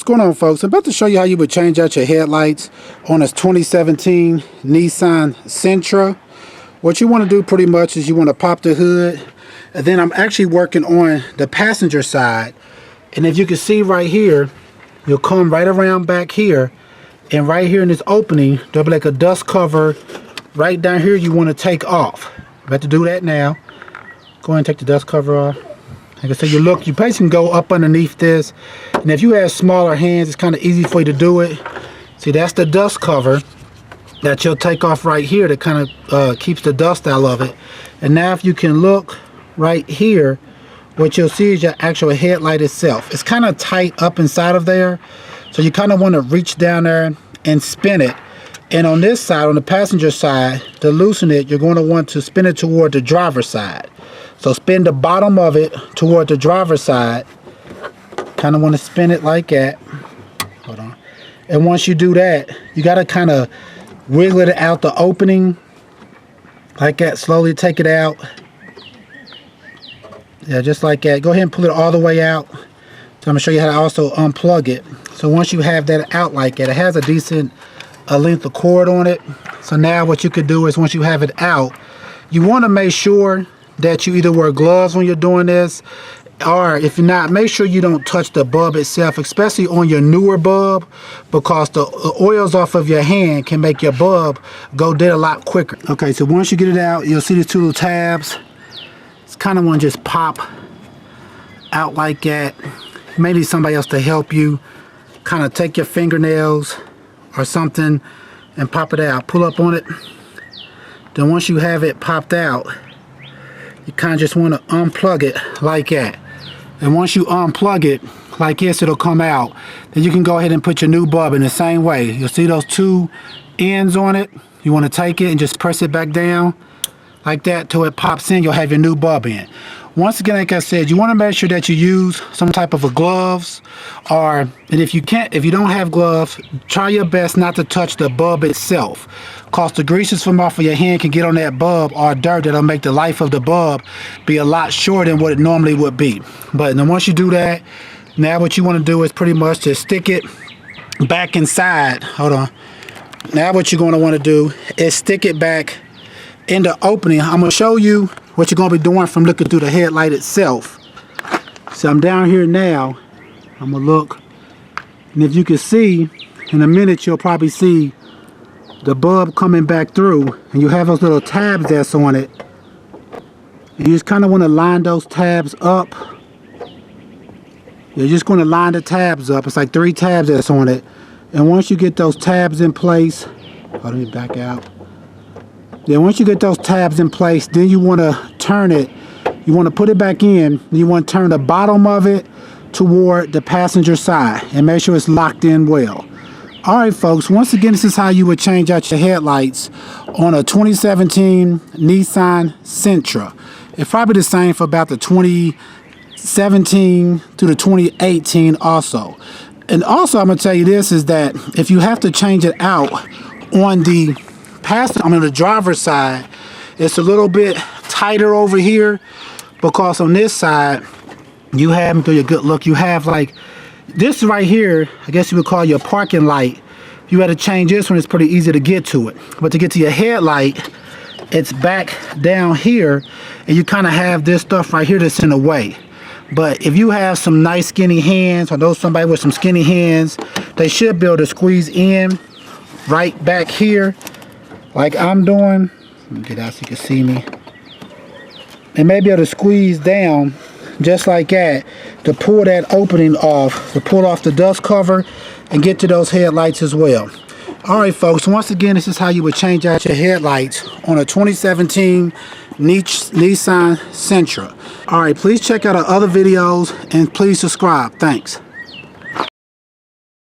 going on, folks? I'm about to show you how you would change out your headlights on a 2017 Nissan Sentra. What you want to do pretty much is you want to pop the hood, and then I'm actually working on the passenger side. And if you can see right here, you'll come right around back here, and right here in this opening there'll be like a dust cover right down here you want to take off. I'm about to do that now. Go ahead and take the dust cover off. Like I said, you basically can go up underneath this, and if you have smaller hands, it's kind of easy for you to do it. See, that's the dust cover that you'll take off right here that kind of keeps the dust out of it. And now if you can look right here, what you'll see is your actual headlight itself. It's kind of tight up inside of there, so you kind of want to reach down there and spin it. And on this side, on the passenger side, to loosen it, you're going to want to spin it toward the driver's side. So spin the bottom of it toward the driver's side. Kind of want to spin it like that. Hold on. And once you do that, you got to kind of wiggle it out the opening like that. Slowly take it out. Yeah, just like that. Go ahead and pull it all the way out. So I'm going to show you how to also unplug it. So once you have that out like that, it has a decent length of cord on it. So now what you could do is once you have it out, you want to make sure that you either wear gloves when you're doing this, or if you're not, make sure you don't touch the bulb itself, especially on your newer bulb, because the oils off of your hand can make your bulb go dead a lot quicker. Okay, so once you get it out, you'll see these two little tabs. It's kind of want to just pop out like that. Maybe somebody else to help you. Kind of take your fingernails or something and pop it out. Pull up on it. Then once you have it popped out, you kind of just want to unplug it like that. And once you unplug it like this, it'll come out. Then you can go ahead and put your new bulb in the same way. You'll see those two ends on it. You want to take it and just press it back down like that till it pops in. You'll have your new bulb in. Once again, like I said, you want to make sure that you use some type of a gloves, and if you don't have gloves, try your best not to touch the bulb itself, because the greases from off of your hand can get on that bulb or dirt that'll make the life of the bulb be a lot shorter than what it normally would be. But then once you do that, now what you want to do is pretty much just stick it back inside. Hold on. Now what you're going to want to do is stick it back in the opening. I'm going to show you what you're going to be doing from looking through the headlight itself. So I'm down here now. I'm going to look. And if you can see, in a minute you'll probably see the bulb coming back through. And you have those little tabs that's on it. And you just kind of want to line those tabs up. You're just going to line the tabs up. It's like 3 tabs that's on it. And once you get those tabs in place, let me back out. Then once you get those tabs in place, then you want to turn it. You want to put it back in. You want to turn the bottom of it toward the passenger side and make sure it's locked in well. All right, folks. Once again, this is how you would change out your headlights on a 2017 Nissan Sentra. It's probably the same for about the 2017 to the 2018 also. And also, I'm going to tell you this, is that if you have to change it out on the the driver's side, it's a little bit tighter over here, because on this side you have, through your good look, you have like this right here, I guess you would call your parking light. If you had to change this one, it's pretty easy to get to it. But to get to your headlight, it's back down here, and you kind of have this stuff right here that's in the way. But if you have some nice skinny hands, or those somebody with some skinny hands, they should be able to squeeze in right back here like I'm doing. Let me get out so you can see me. And maybe able to squeeze down just like that to pull that opening off, to pull off the dust cover and get to those headlights as well. Alright, folks, once again, this is how you would change out your headlights on a 2017 Nissan Sentra. Alright, please check out our other videos and please subscribe. Thanks.